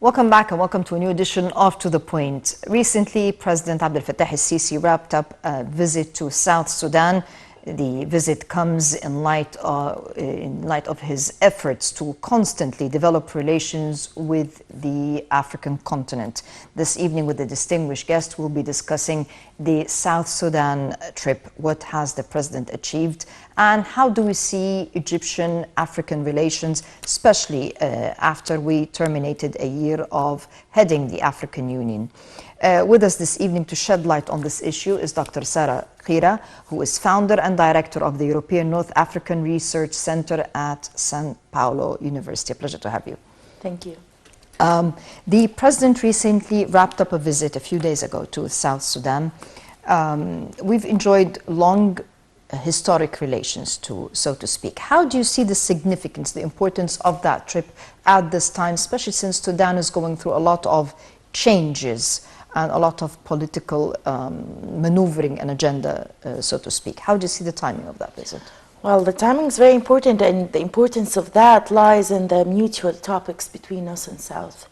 Welcome back and welcome to a new edition of To The Point. Recently, President Abdel Fattah el-Sisi wrapped up a visit to South Sudan. The visit comes in light of his efforts to constantly develop relations with the African continent. This evening with the distinguished guest, we'll be discussing the South Sudan trip. What has the president achieved and how do we see Egyptian-African relations, especially after we terminated a year of heading the African Union. With us this evening to shed light on this issue is Dr. Sarah Khira, who is founder and director of the European North African Research Center at São Paulo University. A pleasure to have you. Thank you. The president recently wrapped up a visit a few days ago to South Sudan. We've enjoyed long historic relations, so to speak. How do you see the significance, the importance of that trip at this time, especially since Sudan is going through a lot of changes and a lot of political maneuvering and agenda, so to speak? How do you see the timing of that visit? Well, the timing is very important, and the importance of that lies in the mutual topics between us and South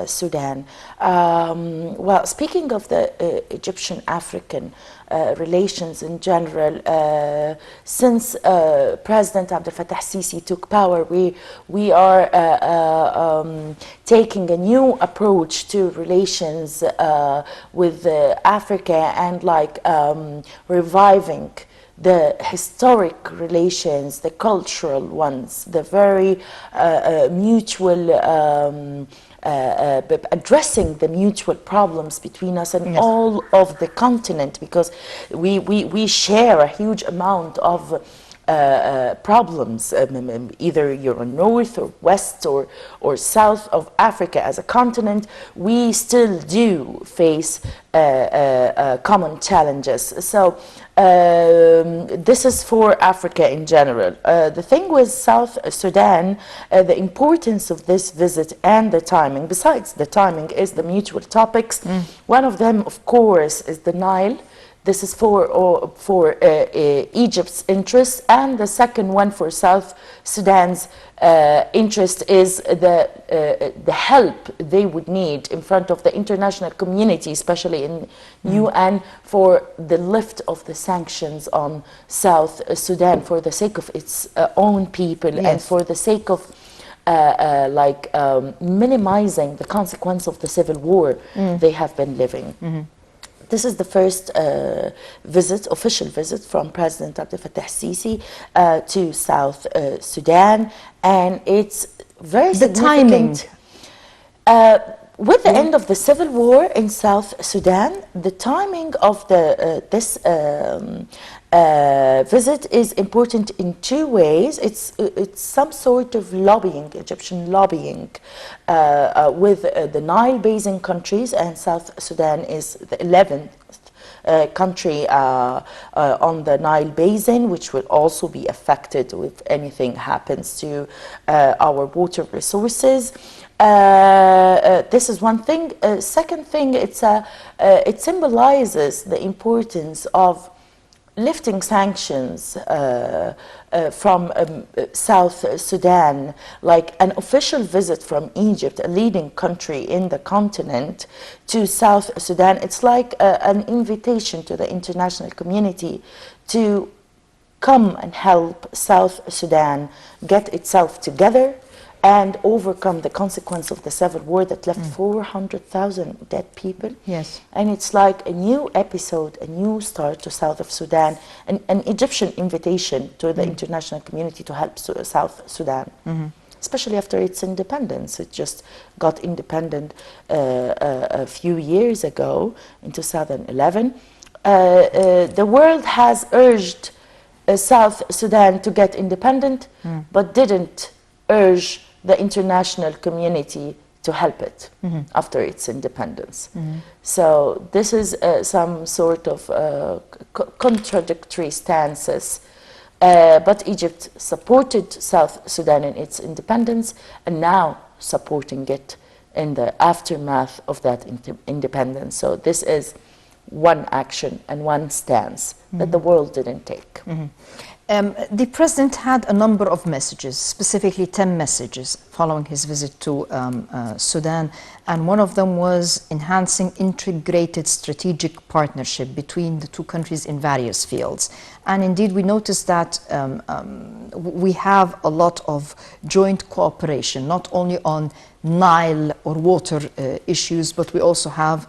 Sudan. Well, speaking of the Egyptian-African relations in general, since President Abdel Fattah el-Sisi took power, we are taking a new approach to relations with Africa and reviving the historic relations, the cultural ones, the very mutual addressing the mutual problems between us and all of the continent, because we share a huge amount of problems, either you're north or west or south of Africa as a continent. We still do face common challenges. So this is for Africa in general. The thing with South Sudan, the importance of this visit and the timing, besides the timing, is the mutual topics. One of them, of course, is the Nile. This is for Egypt's interest, and the second one for South Sudan's interest is the help they would need in front of the international community, especially in UN, for the lift of the sanctions on South Sudan for the sake of its own people and for the sake of minimizing the consequence of the civil war they have been living. This is the first official visit from President Abdel Fattah el-Sisi to South Sudan, and it's very significant. With the end of the civil war in South Sudan, the timing of this visit is important in two ways. It's some sort of lobbying, Egyptian lobbying, with the Nile Basin countries, and South Sudan is the 11th country on the Nile Basin, which will also be affected if anything happens to our water resources. This is one thing. Second thing, it symbolizes the importance of lifting sanctions from South Sudan, like an official visit from Egypt, a leading country in the continent, to South Sudan. It's like an invitation to the international community to come and help South Sudan get itself together and overcome the consequence of the civil war that left 400,000 dead people. Yes. And it's like a new episode, a new start to South of Sudan, an Egyptian invitation to the international community to help South Sudan, especially after its independence. It just got independent a few years ago in 2011. The world has urged South Sudan to get independent, but didn't urge the international community to help it after its independence. So this is some sort of contradictory stances. But Egypt supported South Sudan in its independence, and now supporting it in the aftermath of that independence. So this is one action and one stance that the world didn't take. The president had a number of messages, specifically 10 messages, following his visit to Sudan, and one of them was enhancing integrated strategic partnership between the two countries in various fields. And indeed, we noticed that we have a lot of joint cooperation, not only on Nile or water issues, but we also have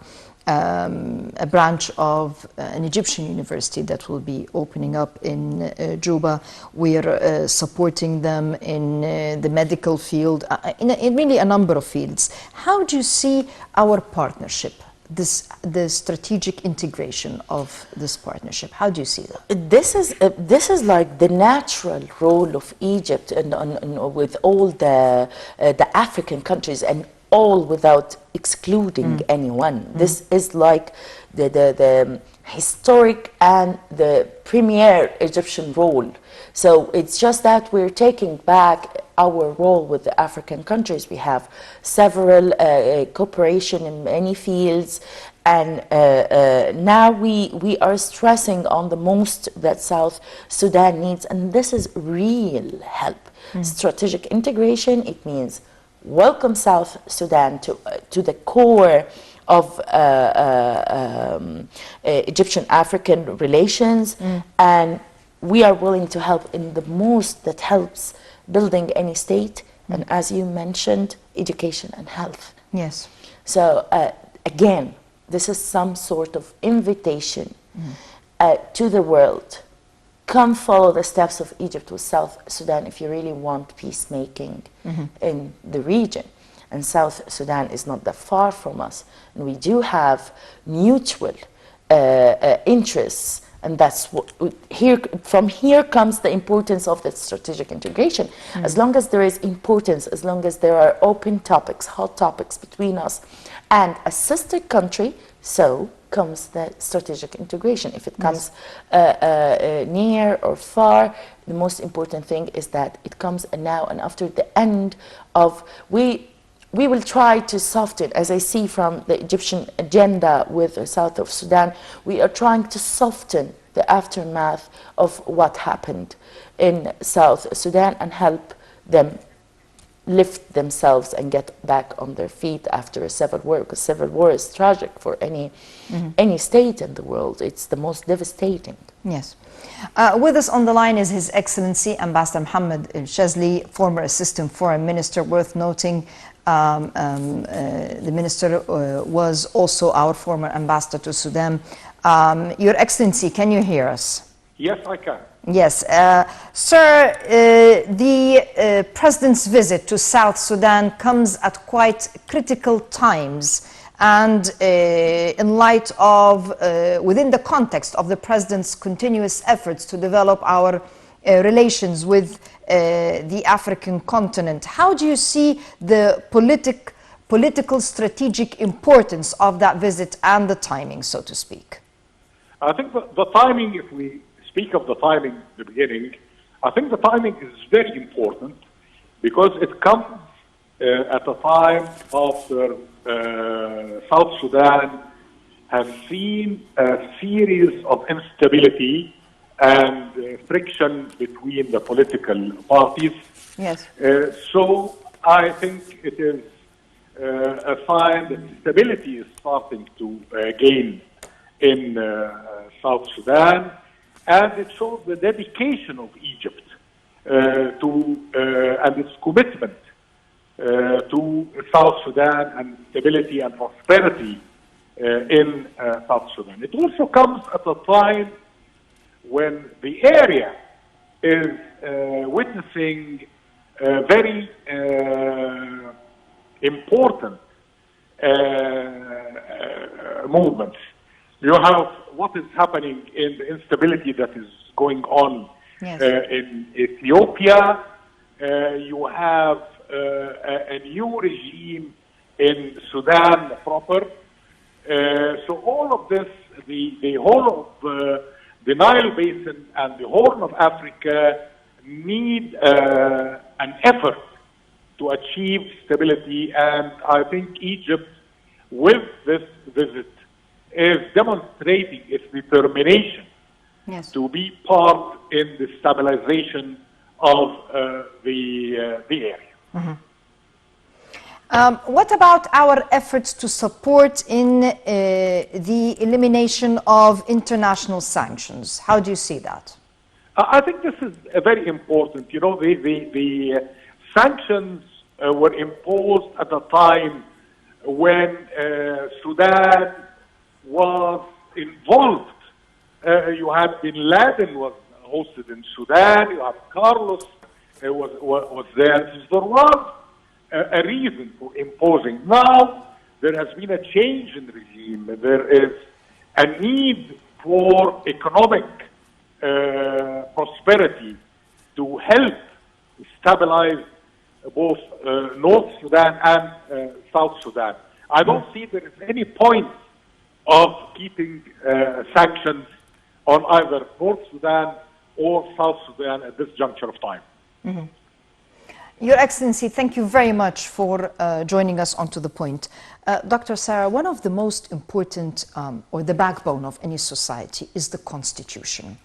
a branch of an Egyptian university that will be opening up in Juba. We are supporting them in the medical field, in really a number of fields. How do you see our partnership, the strategic integration of this partnership? How do you see that? This is like the natural role of Egypt and with all the African countries, and all without excluding anyone. This is like the historic and the premier Egyptian role. So it's just that we're taking back our role with the African countries. We have several cooperation in many fields, and now we are stressing on the most that South Sudan needs, and this is real help. Strategic integration, it means welcome South Sudan to the core of Egyptian-African relations, and we are willing to help in the most that helps building any state, and as you mentioned, education and health. Yes. So again, this is some sort of invitation to the world. Come follow the steps of Egypt with South Sudan if you really want peacemaking in the region. And South Sudan is not that far from us. And we do have mutual interests. And that's what from here comes the importance of the strategic integration. As long as there is importance, as long as there are open topics, hot topics between us and a sister country, so comes the strategic integration. If it comes near or far, the most important thing is that it comes now and after the end of, we will try to soften, as I see from the Egyptian agenda with the south of Sudan, we are trying to soften the aftermath of what happened in South Sudan and help them lift themselves and get back on their feet after a civil war, because civil war is tragic for any state in the world. It's the most devastating. Yes. With us on the line is His Excellency Ambassador Mohammed El-Shazly, former Assistant Foreign Minister. Worth noting, the minister was also our former ambassador to Sudan. Your Excellency, can you hear us? Yes, I can. Yes. Sir, the President's visit to South Sudan comes at quite critical times, and in light of, within the context of the President's continuous efforts to develop our relations with the African continent. How do you see the political strategic importance of that visit and the timing, so to speak? I think the timing, if we speak of the timing at the beginning, I think the timing is very important because it comes at a time after South Sudan has seen a series of instability and friction between the political parties. Yes. So I think it is a sign that stability is starting to gain in South Sudan, and it shows the dedication of Egypt and its commitment to South Sudan and stability and prosperity in South Sudan. It also comes at a time when the area is witnessing very important movements. You have what is happening in the instability that is going on in Ethiopia. You have a new regime in Sudan proper. So all of this, the whole of the Nile Basin and the Horn of Africa need an effort to achieve stability, and I think Egypt, with this visit, is demonstrating its determination Yes. to be part in the stabilization of the area. What about our efforts to support in the elimination of international sanctions? How do you see that? I think this is very important. You know, the sanctions were imposed at a time when Sudan was involved. You had Bin Laden was hosted in Sudan. You have Carlos was there. There was a reason for imposing. Now there has been a change in regime. There is a need for economic prosperity to help stabilize both North Sudan and South Sudan. I don't see there is any point of keeping sanctions on either North Sudan or South Sudan at this juncture of time. Mm-hmm. Your Excellency, thank you very much for joining us onto the point. Dr. Sarah, one of the most important or the backbone of any society is the Constitution.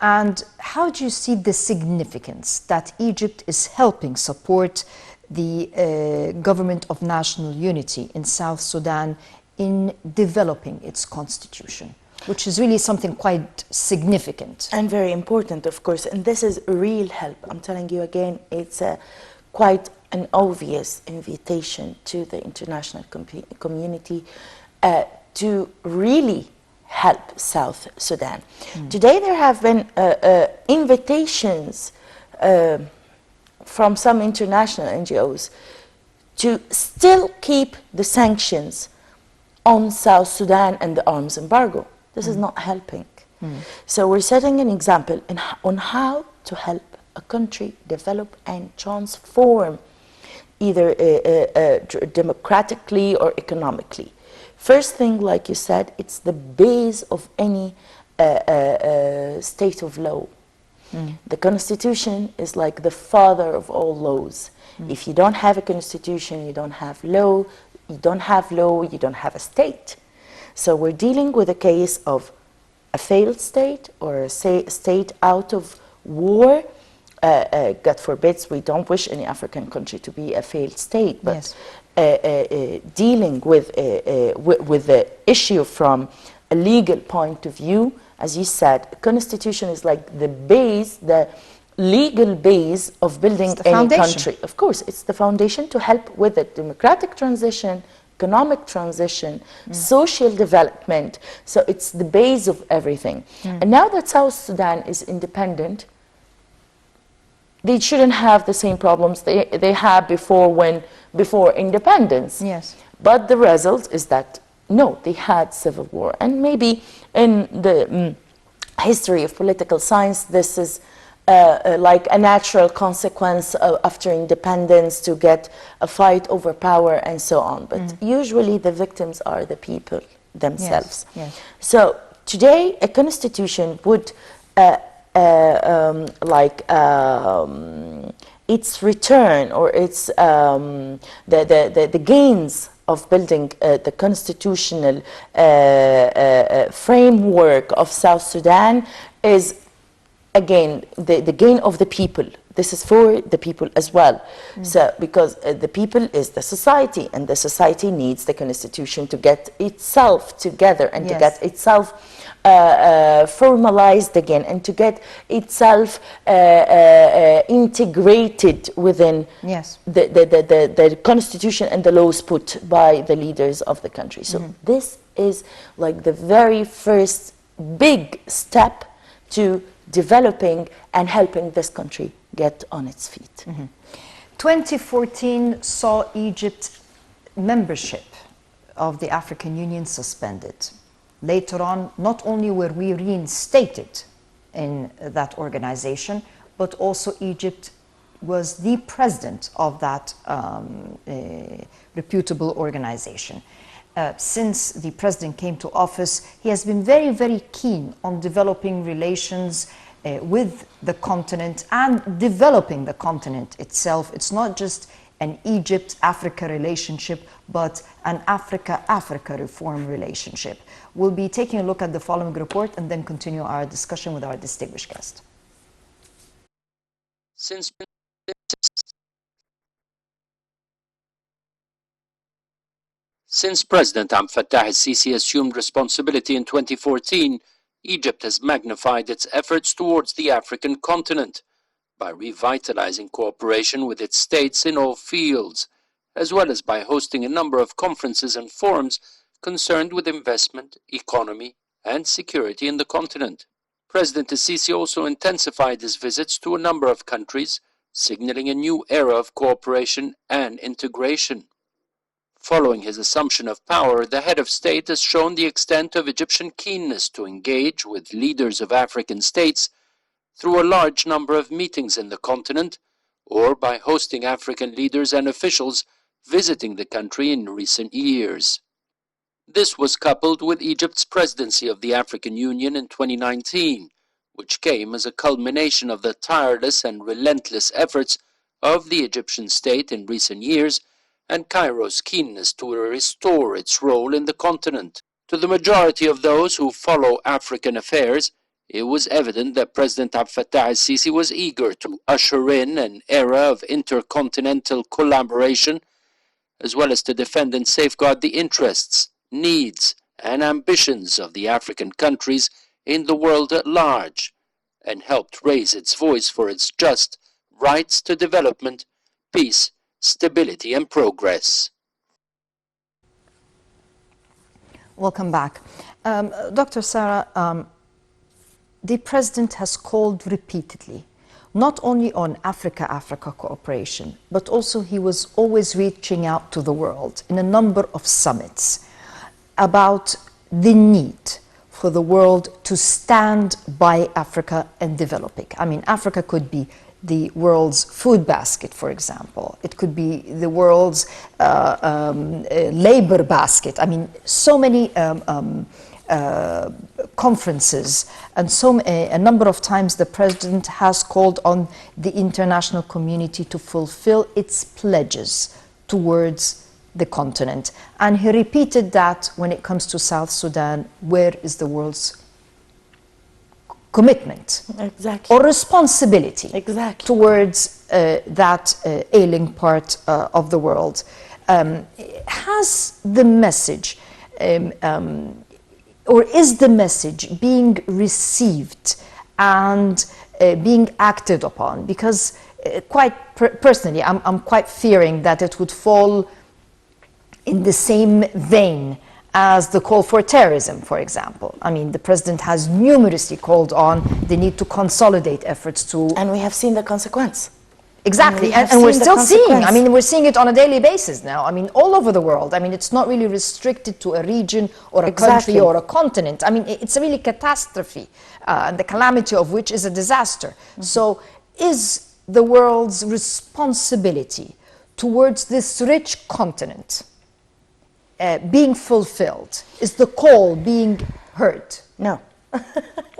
And how do you see the significance that Egypt is helping support the government of national unity in South Sudan in developing its constitution, which is really something quite significant? And very important, of course, and this is real help. I'm telling you again, it's quite an obvious invitation to the international community to really help South Sudan. Today there have been invitations from some international NGOs to still keep the sanctions on South Sudan and the arms embargo. This is not helping. So we're setting an example on how to help a country develop and transform either democratically or economically. First thing, like you said, it's the base of any state of law. The Constitution is like the father of all laws. If you don't have a Constitution, you don't have law. You don't have law, you don't have a state. So we're dealing with a case of a failed state or a state out of war. God forbids, we don't wish any African country to be a failed state, but yes. Dealing with the issue from a legal point of view, as you said, the Constitution is like the base, the legal base of building any country. Of course, it's the foundation to help with the democratic transition, economic transition, social development. So it's the base of everything. And now that South Sudan is independent, they shouldn't have the same problems they had before independence. Yes. But the result is that, no, they had civil war. And maybe in the history of political science, this is like a natural consequence after independence to get a fight over power and so on. But usually the victims are the people themselves. Yes. Yes. So today a constitution would its return or its the gains of building the constitutional framework of South Sudan is again the gain of the people. This is for the people as well. So because the people is the society, and the society needs the constitution to get itself together and to get itself formalized again and to get itself integrated within the constitution and the laws put by the leaders of the country. So this is like the very first big step to developing and helping this country get on its feet. 2014 saw Egypt membership of the African Union suspended. Later on, not only were we reinstated in that organization, but also Egypt was the president of that reputable organization. Since the president came to office, he has been very, very keen on developing relations with the continent and developing the continent itself. It's not just an Egypt-Africa relationship, but an Africa-Africa reform relationship. We'll be taking a look at the following report and then continue our discussion with our distinguished guest. Since President Abdel Fattah el-Sisi assumed responsibility in 2014, Egypt has magnified its efforts towards the African continent by revitalizing cooperation with its states in all fields, as well as by hosting a number of conferences and forums concerned with investment, economy, and security in the continent. President el-Sisi also intensified his visits to a number of countries, signaling a new era of cooperation and integration. Following his assumption of power, the head of state has shown the extent of Egyptian keenness to engage with leaders of African states through a large number of meetings in the continent, or by hosting African leaders and officials visiting the country in recent years. This was coupled with Egypt's presidency of the African Union in 2019, which came as a culmination of the tireless and relentless efforts of the Egyptian state in recent years and Cairo's keenness to restore its role in the continent. To the majority of those who follow African affairs, it was evident that President Abdel Fattah el-Sisi was eager to usher in an era of intercontinental collaboration, as well as to defend and safeguard the interests, needs, and ambitions of the African countries in the world at large, and helped raise its voice for its just rights to development, peace, stability, and progress. Welcome back. Dr. Sarah, the President has called repeatedly, not only on Africa-Africa cooperation, but also he was always reaching out to the world in a number of summits about the need for the world to stand by Africa and developing. I mean, Africa could be the world's food basket, for example. It could be the world's labor basket. I mean, so many conferences and a number of times the President has called on the international community to fulfill its pledges towards the continent. And he repeated that when it comes to South Sudan, where is the world's commitment or responsibility towards that ailing part of the world. Has the message or is the message being received and being acted upon? Because quite personally, I'm quite fearing that it would fall in the same vein as the call for terrorism, for example. I mean, the President has numerously called on the need to consolidate efforts to... And we have seen the consequence. Exactly, and we're still seeing, I mean, we're seeing it on a daily basis now. I mean, all over the world. I mean, it's not really restricted to a region or a country or a continent. I mean, it's a really catastrophe, and the calamity of which is a disaster. So is the world's responsibility towards this rich continent being fulfilled? Is the call being heard? No.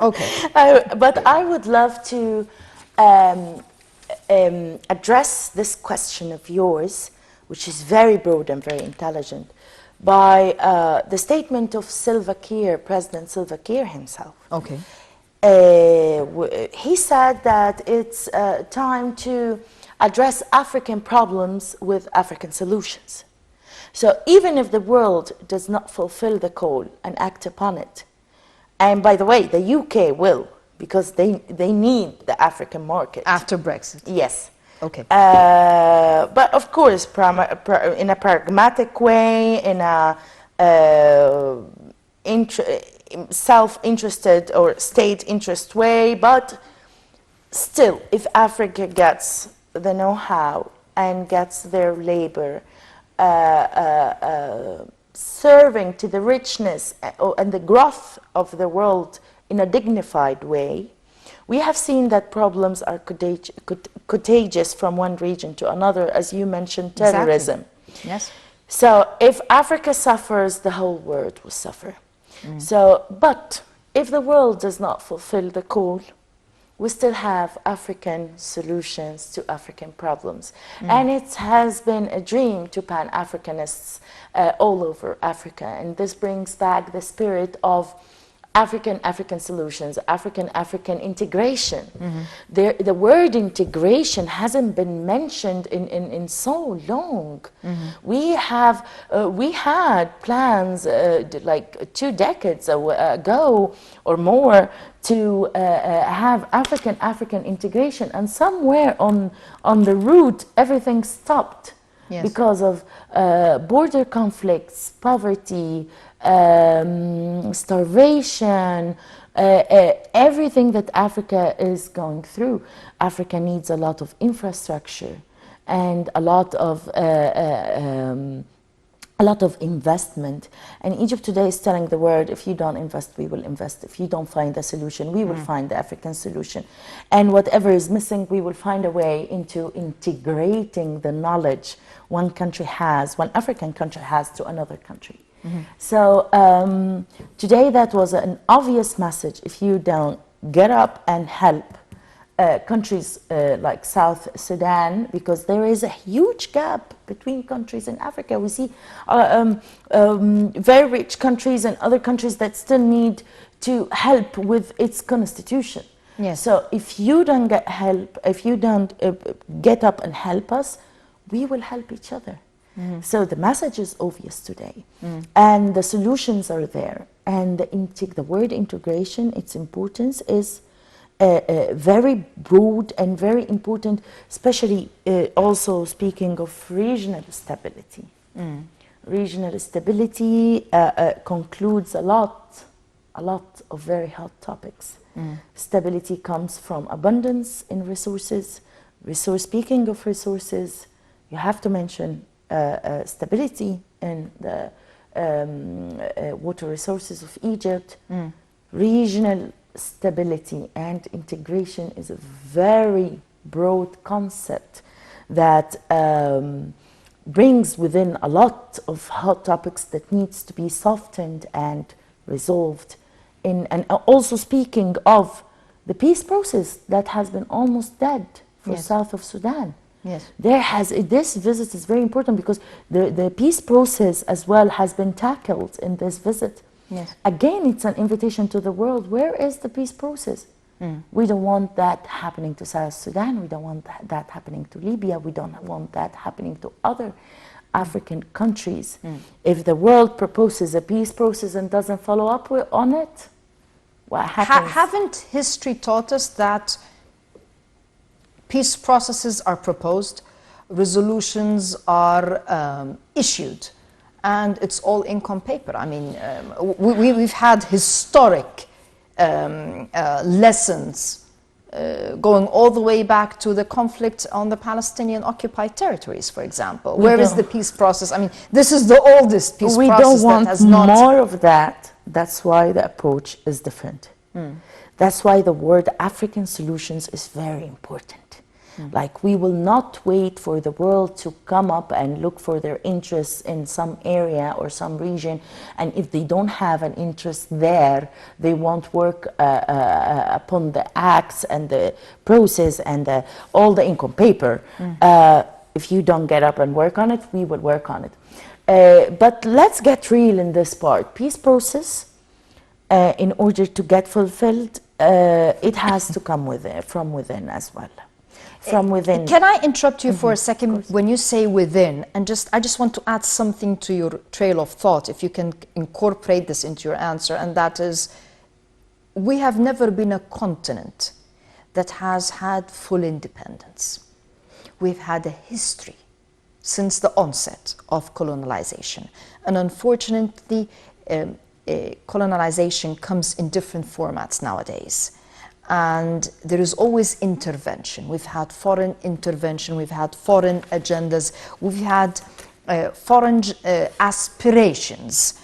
Okay. But I would love to address this question of yours, which is very broad and very intelligent, by the statement of Salva Kiir, President Salva Kiir himself. Okay. He said that it's time to address African problems with African solutions. So even if the world does not fulfill the call and act upon it, and by the way, the UK will, because they need the African market. After Brexit? Yes. Okay. But of course, in a pragmatic way, in a self-interested or state interest way, but still, if Africa gets the know-how and gets their labor serving to the richness and the growth of the world in a dignified way, we have seen that problems are contagious from one region to another, as you mentioned, terrorism. Exactly. Yes. So if Africa suffers, the whole world will suffer. So, but if the world does not fulfill the call we still have African solutions to African problems. And it has been a dream to Pan-Africanists all over Africa. And this brings back the spirit of African solutions, African integration. The word integration hasn't been mentioned in so long. We had plans like 2 decades ago or more to have African integration, and somewhere on the route everything stopped. Yes. Because of border conflicts, poverty, starvation, everything that Africa is going through. Africa needs a lot of infrastructure and a lot of investment. And Egypt today is telling the world, if you don't invest, we will invest. If you don't find a solution, we will find the African solution. And whatever is missing, we will find a way into integrating the knowledge one African country has to another country. So today that was an obvious message. If you don't get up and help countries like South Sudan, because there is a huge gap between countries in Africa. We see very rich countries and other countries that still need to help with its constitution. Yes. So if you don't get help, if you don't get up and help us, we will help each other. So the message is obvious today, and the solutions are there. And the word integration, its importance is very broad and very important, especially also speaking of regional stability. Regional stability concludes a lot of very hot topics. Stability comes from abundance in resources. Speaking of resources, you have to mention stability in the water resources of Egypt. Regional stability and integration is a very broad concept that brings within a lot of hot topics that needs to be softened and resolved. And also speaking of the peace process that has been almost dead for South of Sudan. Yes. This visit is very important because the peace process as well has been tackled in this visit. Yes. Again, it's an invitation to the world. Where is the peace process? We don't want that happening to South Sudan. We don't want that happening to Libya. We don't want that happening to other African countries. If the world proposes a peace process and doesn't follow up on it, what happens? Haven't history taught us that peace processes are proposed, resolutions are issued, and it's all ink on paper? I mean, we've had historic lessons going all the way back to the conflict on the Palestinian occupied territories, for example. Where is the peace process? I mean, this is the oldest peace process that has not... We don't want more of that. That's why the approach is different. That's why the word African solutions is very important. Like, we will not wait for the world to come up and look for their interests in some area or some region, and if they don't have an interest there, they won't work upon the acts and the process and all the ink on paper. If you don't get up and work on it, we will work on it. But let's get real in this part. Peace process, in order to get fulfilled, it has to come from within as well. From within. Can I interrupt you for a second when you say within, and I just want to add something to your trail of thought, if you can incorporate this into your answer, and that is, we have never been a continent that has had full independence. We've had a history since the onset of colonialization, and unfortunately colonialization comes in different formats nowadays. And there is always intervention. We've had foreign intervention, we've had foreign agendas, we've had foreign aspirations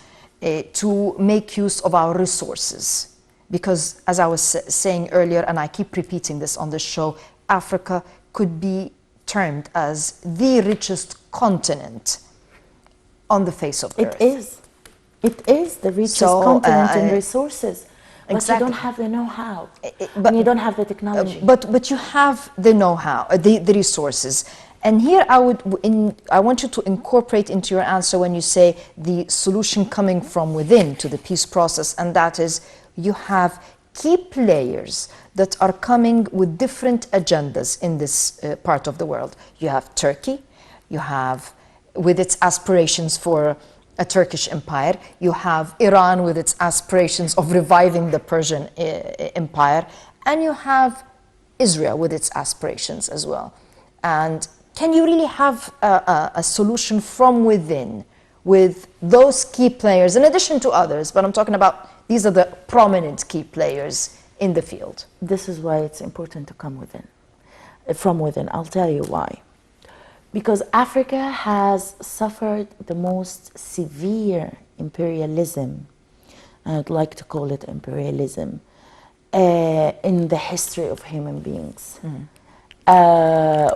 to make use of our resources. Because, as I was saying earlier, and I keep repeating this on the show, Africa could be termed as the richest continent on the face of the earth. It is the richest continent in resources. But Exactly. you don't have the know-how, but- and you don't have the technology. But you have the know-how, the resources. And here I want you to incorporate into your answer when you say the solution coming from within to the peace process, and that is you have key players that are coming with different agendas in this part of the world. You have Turkey, you have with its aspirations for a Turkish empire, you have Iran with its aspirations of reviving the Persian empire, and you have Israel with its aspirations as well. And can you really have a solution from within with those key players, in addition to others, but I'm talking about these are the prominent key players in the field? This is why it's important to come within, from within. I'll tell you why. Because Africa has suffered the most severe imperialism, I'd like to call it imperialism, in the history of human beings.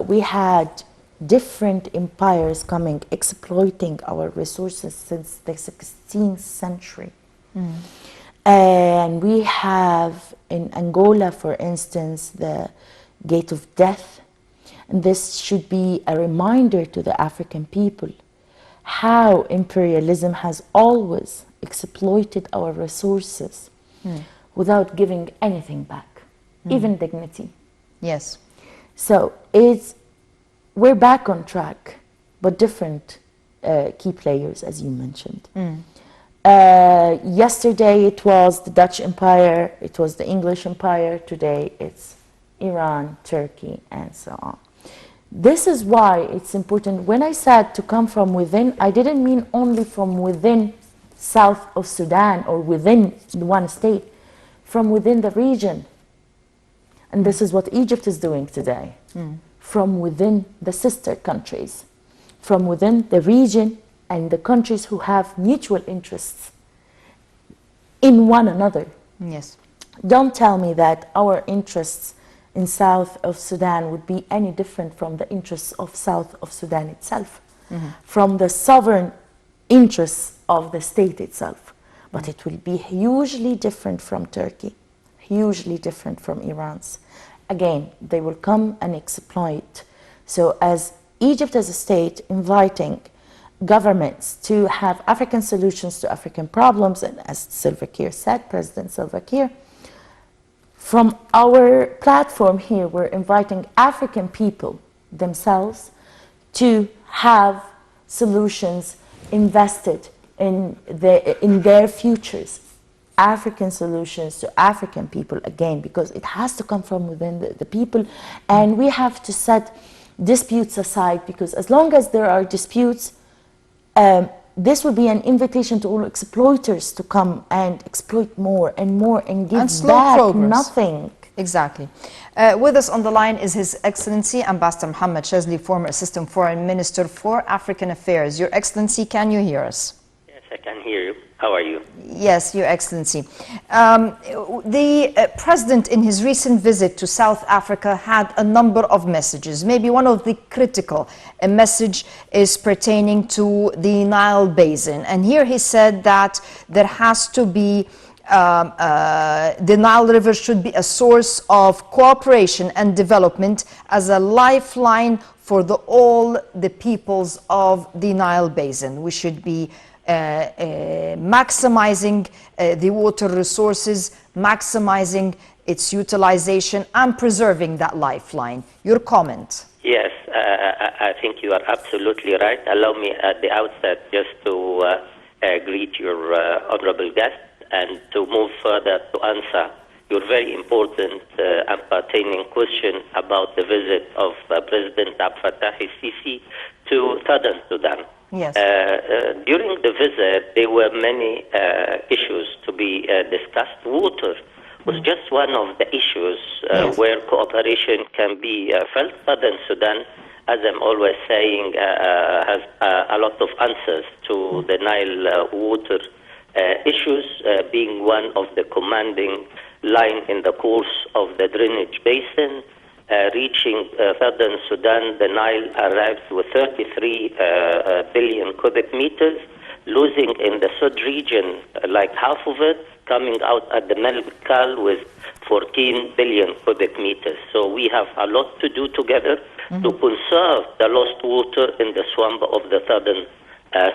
We had different empires coming, exploiting our resources since the 16th century. And we have in Angola, for instance, the Gate of Death. And this should be a reminder to the African people how imperialism has always exploited our resources without giving anything back, even dignity. Yes. So we're back on track, but different key players, as you mentioned. Yesterday it was the Dutch Empire, it was the English Empire, today it's Iran, Turkey, and so on. This is why it's important. When I said to come from within, I didn't mean only from within south of Sudan or within one state, from within the region. And this is what Egypt is doing today. From within the sister countries, from within the region and the countries who have mutual interests in one another. Yes. Don't tell me that our interests in south of Sudan would be any different from the interests of south of Sudan itself, from the sovereign interests of the state itself. But it will be hugely different from Turkey, hugely different from Iran's. Again, they will come and exploit. So as Egypt as a state inviting governments to have African solutions to African problems, and as Salva Kiir said, President Salva Kiir, from our platform here, we're inviting African people themselves to have solutions invested in their futures. African solutions to African people, again, because it has to come from within the people. And we have to set disputes aside, because as long as there are disputes, this would be an invitation to all exploiters to come and exploit more and more and give back nothing. Exactly. With us on the line is His Excellency Ambassador Mohammed Shazly, former Assistant Foreign Minister for African Affairs. Your Excellency, can you hear us? Yes, I can hear you. How are you? Yes, Your Excellency. The President, in his recent visit to South Africa, had a number of messages. Maybe one of the critical message is pertaining to the Nile Basin. And here he said that there has to be the Nile River should be a source of cooperation and development as a lifeline for all the peoples of the Nile Basin. We should be maximizing the water resources, maximizing its utilization, and preserving that lifeline. Your comment? Yes, I think you are absolutely right. Allow me at the outset just to greet your honorable guest and to move further to answer your very important and pertaining question about the visit of President Abdel Fattah el-Sisi to Southern Sudan. Yes. During the visit, there were many issues to be discussed. Water was just one of the issues where cooperation can be felt. Southern Sudan, as I'm always saying, has a lot of answers to the Nile water issues, being one of the commanding line in the course of the drainage basin. Reaching Southern Sudan, the Nile arrives with 33 billion cubic meters. losing in the Sud region like half of it, coming out at the Melkal with 14 billion cubic meters. So we have a lot to do together to conserve the lost water in the swamp of the southern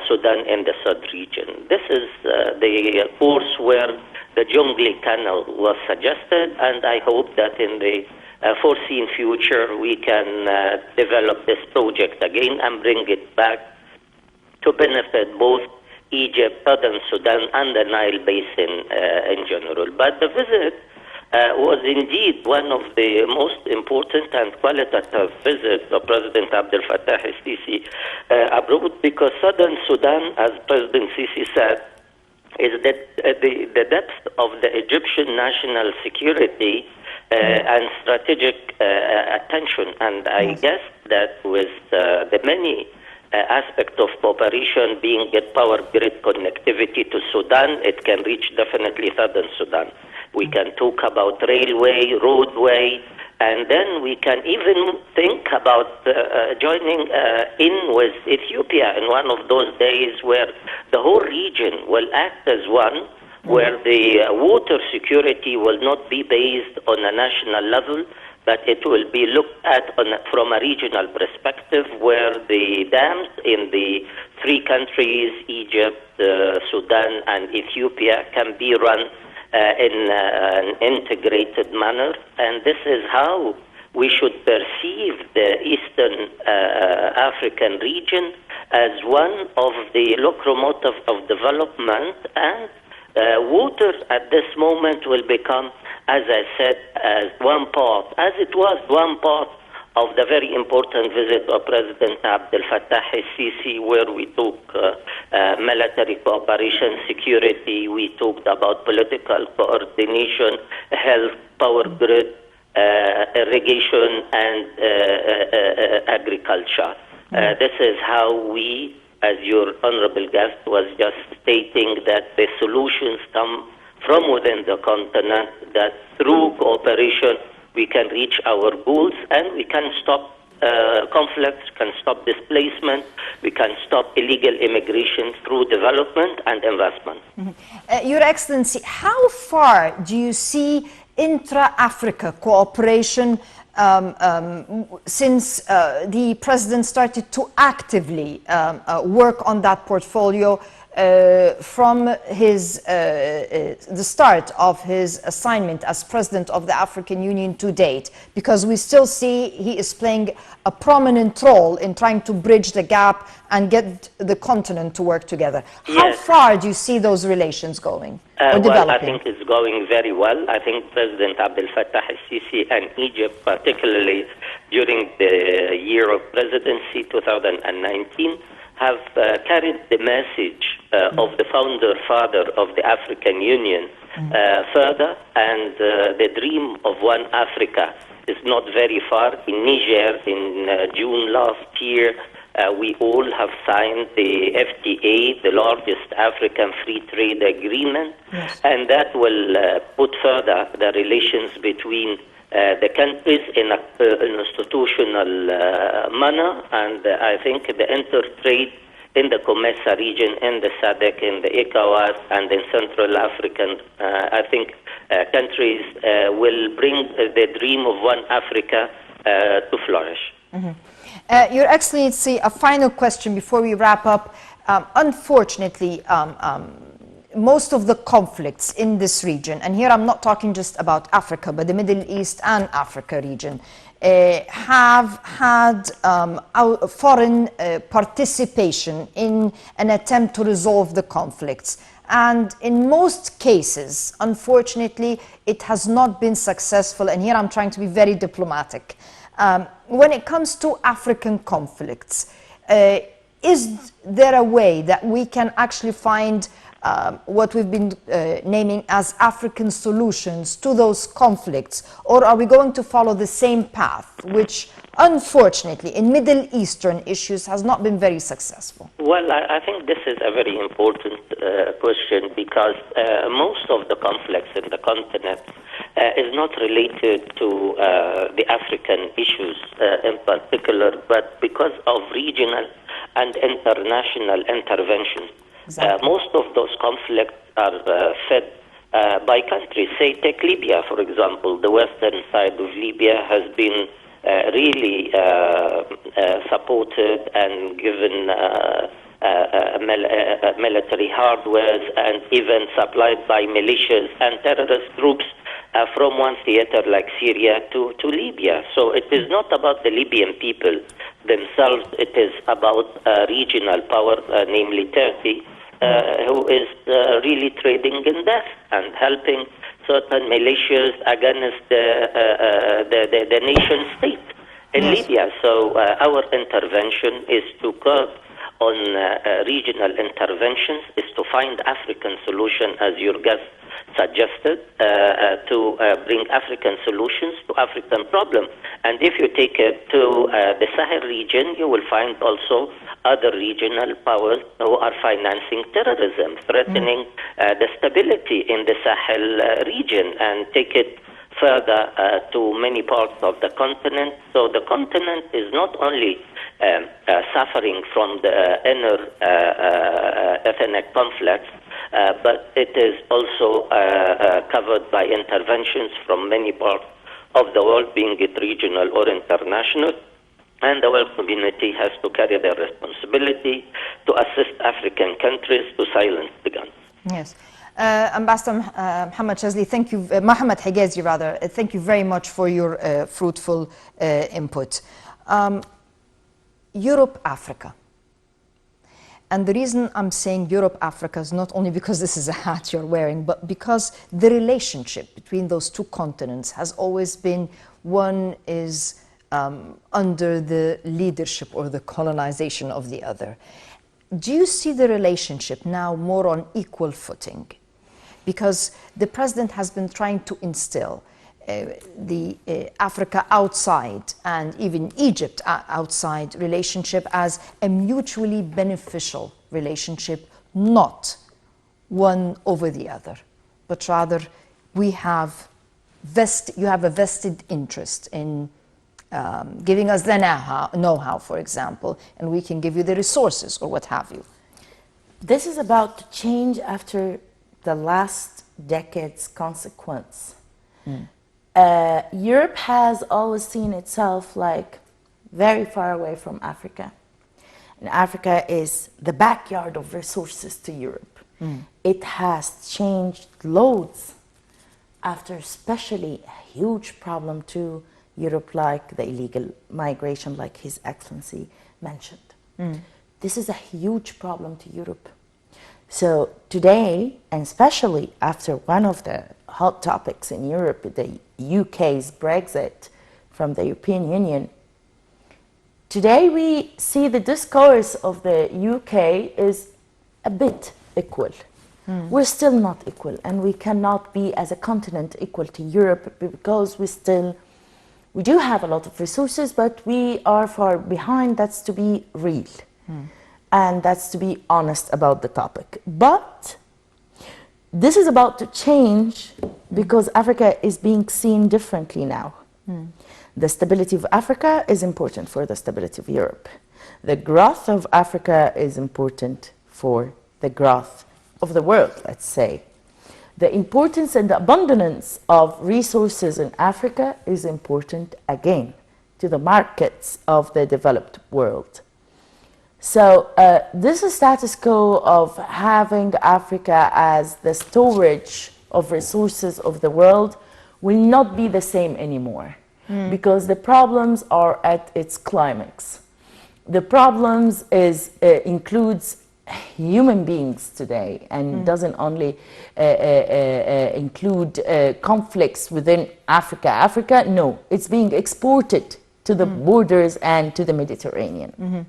Sudan in the Sud region. This is the course where the Jonglei Canal was suggested, and I hope that in the foreseen future we can develop this project again and bring it back to benefit both Egypt, Southern Sudan, and the Nile Basin in general. But the visit was indeed one of the most important and qualitative visits of President Abdel Fattah al-Sisi abroad, because Southern Sudan, as President Sisi said, is the depth of the Egyptian national security and strategic attention. And I guess that with the many aspect of cooperation being get power grid connectivity to Sudan, it can reach definitely Southern Sudan. We can talk about railway, roadway, and then we can even think about joining in with Ethiopia in one of those days where the whole region will act as one, where the water security will not be based on a national level, but it will be looked at from a regional perspective, where the dams in the three countries, Egypt, Sudan, and Ethiopia, can be run in an integrated manner. And this is how we should perceive the Eastern African region as one of the locomotives of development, and water at this moment will become, as I said, as one part, as it was one part of the very important visit of President Abdel Fattah al-Sisi, where we took military cooperation, security, we talked about political coordination, health, power grid, irrigation, and agriculture. This is how we, as your honorable guest was just stating, that the solutions come from within the continent, that through cooperation we can reach our goals, and we can stop conflicts, can stop displacement, we can stop illegal immigration through development and investment. Your Excellency, how far do you see intra-Africa cooperation since the President started to actively work on that portfolio from his, the start of his assignment as President of the African Union to date? Because we still see he is playing a prominent role in trying to bridge the gap and get the continent to work together. How far do you see those relations going or developing? Well, I think it's going very well. I think President Abdel Fattah al-Sisi and Egypt, particularly during the year of presidency 2019, have carried the message of the father of the African Union further, and the dream of one Africa is not very far. In Niger, in June last year, we all have signed the FTA, the largest African free trade agreement, and that will put further the relations between the countries in an institutional manner. And I think the inter-trade in the COMESA region, in the SADC, in the ECOWAS, and in Central African, I think countries will bring the dream of one Africa to flourish. Your Excellency, a final question before we wrap up. Unfortunately, most of the conflicts in this region, and here I'm not talking just about Africa, but the Middle East and Africa region, have had foreign participation in an attempt to resolve the conflicts. And in most cases, unfortunately, it has not been successful. And here I'm trying to be very diplomatic. When it comes to African conflicts, is there a way that we can actually find what we've been naming as African solutions to those conflicts? Or are we going to follow the same path, which unfortunately in Middle Eastern issues has not been very successful? Well, I think this is a very important question, because most of the conflicts in the continent is not related to the African issues in particular, but because of regional and international interventions. Exactly. Most of those conflicts are fed by countries. Say, take Libya, for example. The western side of Libya has been really supported and given military hardware and even supplied by militias and terrorist groups from one theater like Syria to Libya. So it is not about the Libyan people themselves, it is about regional power, namely Turkey, who is really trading in death and helping certain militias against the nation state in Libya. So our intervention is to curb on regional interventions, is to find African solution, as your guest suggested, to bring African solutions to African problems. And if you take it to the Sahel region, you will find also other regional powers who are financing terrorism, threatening the stability in the Sahel region, and take it further to many parts of the continent. So the continent is not only suffering from the inner ethnic conflicts, but it is also covered by interventions from many parts of the world, being it regional or international. And the world community has to carry their responsibility to assist African countries to silence the guns. Yes. Ambassador Mohammed Shazly, thank you, Mohammed Higazi rather, thank you very much for your fruitful input. Europe, Africa. And the reason I'm saying Europe, Africa is not only because this is a hat you're wearing, but because the relationship between those two continents has always been, one is under the leadership or the colonization of the other. Do you see the relationship now more on equal footing? Because the president has been trying to instill the Africa outside and even Egypt outside relationship as a mutually beneficial relationship, not one over the other, but rather you have a vested interest in giving us the know-how, for example, and we can give you the resources or what have you. This is about to change after the last decade's consequence. Europe has always seen itself like very far away from Africa. And Africa is the backyard of resources to Europe. It has changed loads after especially a huge problem to Europe, like the illegal migration, like His Excellency mentioned. This is a huge problem to Europe. So today, and especially after one of the hot topics in Europe, the UK's Brexit from the European Union, today we see the discourse of the UK is a bit equal. We're still not equal, and we cannot be as a continent equal to Europe because we do have a lot of resources, but we are far behind. That's to be real. And that's to be honest about the topic. But this is about to change because Africa is being seen differently now. The stability of Africa is important for the stability of Europe. The growth of Africa is important for the growth of the world, let's say. The importance and the abundance of resources in Africa is important again to the markets of the developed world. So this is status quo of having Africa as the storage of resources of the world will not be the same anymore because the problems are at its climax. The problems includes human beings today and doesn't only include conflicts within Africa. Africa, no, it's being exported to the borders and to the Mediterranean.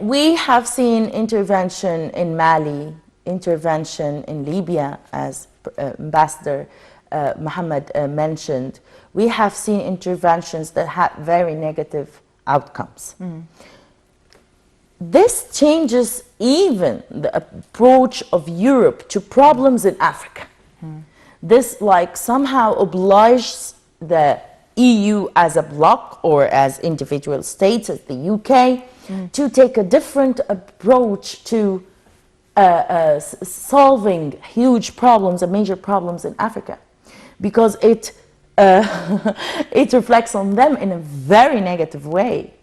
We have seen intervention in Mali, intervention in Libya, as Ambassador Mohammed mentioned. We have seen interventions that had very negative outcomes. This changes even the approach of Europe to problems in Africa. This somehow obliges the EU as a bloc or as individual states, as the UK, to take a different approach to solving huge problems and major problems in Africa, because it it reflects on them in a very negative way.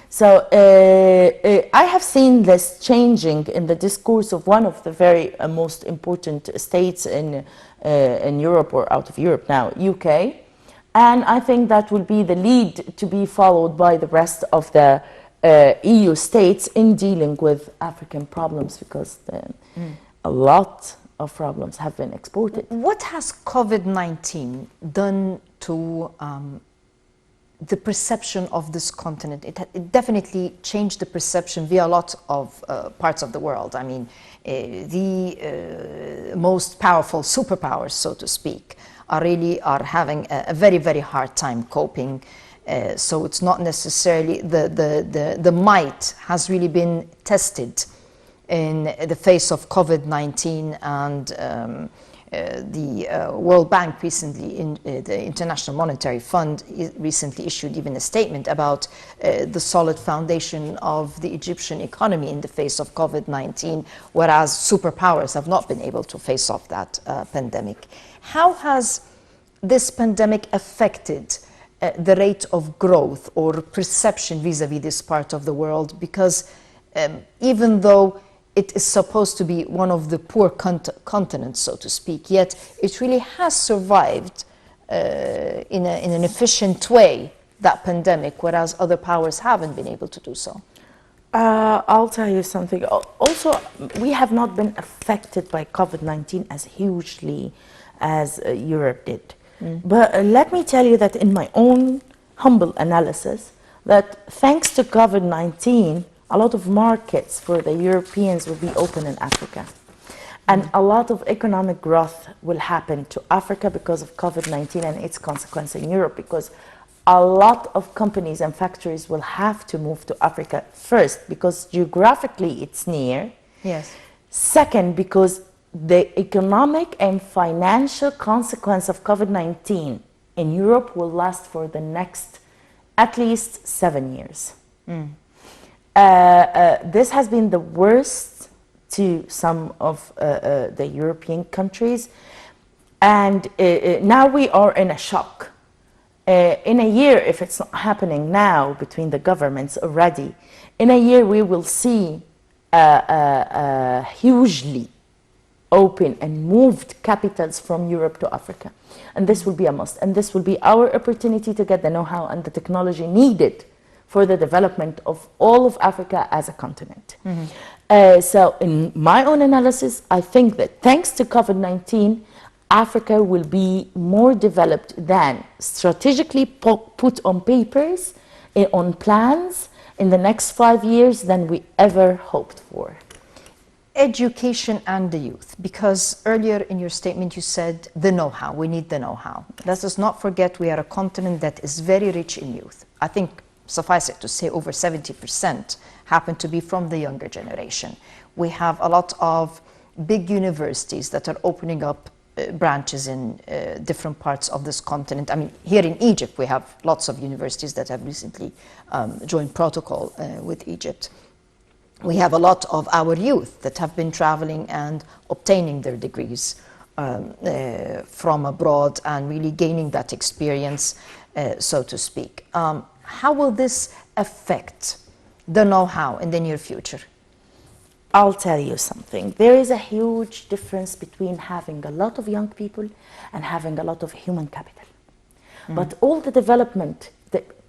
So I have seen this changing in the discourse of one of the very most important states in Europe, or out of Europe now, UK, and I think that will be the lead to be followed by the rest of the EU states in dealing with African problems, because a lot of problems have been exported. What has COVID-19 done to the perception of this continent? It definitely changed the perception via a lot of parts of the world. I mean, the most powerful superpowers, so to speak, are having a very, very hard time coping. So it's not necessarily the might has really been tested in the face of COVID-19, and the World Bank recently, the International Monetary Fund recently issued even a statement about the solid foundation of the Egyptian economy in the face of COVID-19, whereas superpowers have not been able to face off that pandemic. How has this pandemic affected the rate of growth or perception vis-a-vis this part of the world? Because even though it is supposed to be one of the poor continents, so to speak, yet it really has survived in an efficient way, that pandemic, whereas other powers haven't been able to do so. I'll tell you something. Also, we have not been affected by COVID-19 as hugely as Europe did. But let me tell you that in my own humble analysis, that thanks to COVID-19, a lot of markets for the Europeans will be open in Africa. And a lot of economic growth will happen to Africa because of COVID-19 and its consequence in Europe, because a lot of companies and factories will have to move to Africa first, because geographically it's near. Yes. Second, because the economic and financial consequence of COVID-19 in Europe will last for the next at least 7 years. This has been the worst to some of the European countries, and now we are in a shock. In a year, if it's not happening now between the governments already, in a year we will see hugely open and moved capitals from Europe to Africa. And this will be a must. And this will be our opportunity to get the know-how and the technology needed for the development of all of Africa as a continent. So in my own analysis, I think that thanks to COVID-19, Africa will be more developed than strategically put on papers, on plans in the next 5 years than we ever hoped for. Education and the youth, because earlier in your statement you said the know-how, we need the know-how. Let us not forget we are a continent that is very rich in youth. I think, suffice it to say, over 70% happen to be from the younger generation. We have a lot of big universities that are opening up branches in different parts of this continent. I mean, here in Egypt we have lots of universities that have recently joined protocol with Egypt. We have a lot of our youth that have been traveling and obtaining their degrees from abroad and really gaining that experience, so to speak. How will this affect the know-how in the near future? I'll tell you something. There is a huge difference between having a lot of young people and having a lot of human capital. But all the development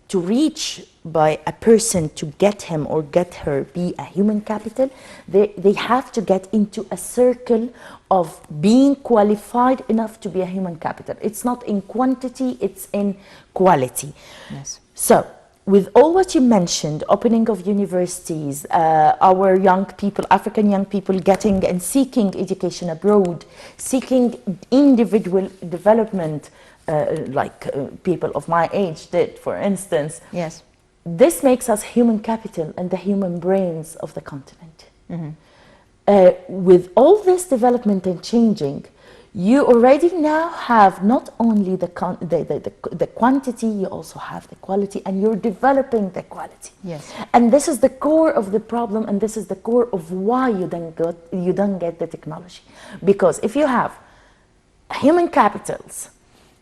to reach by a person, to get him or get her be a human capital, they have to get into a circle of being qualified enough to be a human capital. It's not in quantity, it's in quality. Yes. So, with all what you mentioned, opening of universities, our young people, African young people getting and seeking education abroad, seeking individual development, like people of my age did, for instance. Yes. This makes us human capital and the human brains of the continent. With all this development and changing, you already now have not only the quantity, you also have the quality, and you're developing the quality. Yes. And this is the core of the problem, and this is the core of why you don't get the technology. Because if you have human capitals,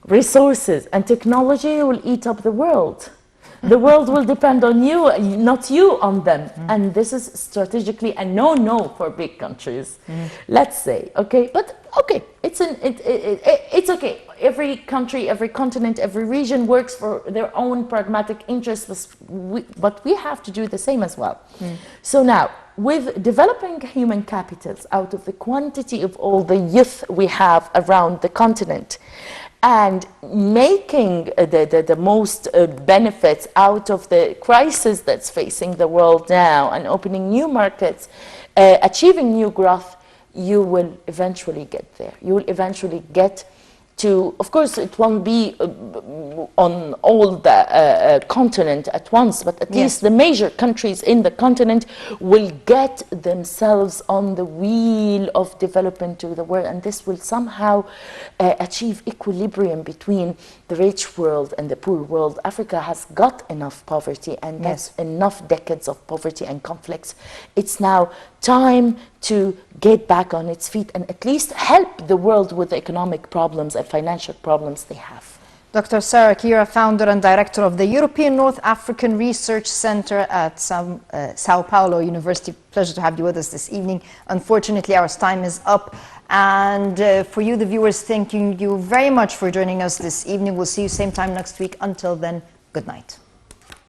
resources, and technology, you will eat up the world. The world will depend on you, not you on them. And this is strategically a no-no for big countries, let's say, okay? But okay, it's okay. Every country, every continent, every region works for their own pragmatic interests, but we have to do the same as well. So now, with developing human capitals out of the quantity of all the youth we have around the continent, and making the most benefits out of the crisis that's facing the world now, and opening new markets, achieving new growth, you will eventually get there. You will eventually get to, of course, it won't be on all the continent at once, but at least the major countries in the continent will get themselves on the wheel of development to the world, and this will somehow achieve equilibrium between the rich world and the poor world. Africa has got enough poverty, and that's enough decades of poverty and conflicts. It's now time to get back on its feet and at least help the world with the economic problems and financial problems they have. Dr. Sarah Kira, founder and director of the European North African Research Center at Sao Paulo University. Pleasure to have you with us this evening. Unfortunately, our time is up. And for you, the viewers, thanking you very much for joining us this evening. We'll see you same time next week. Until then, good night.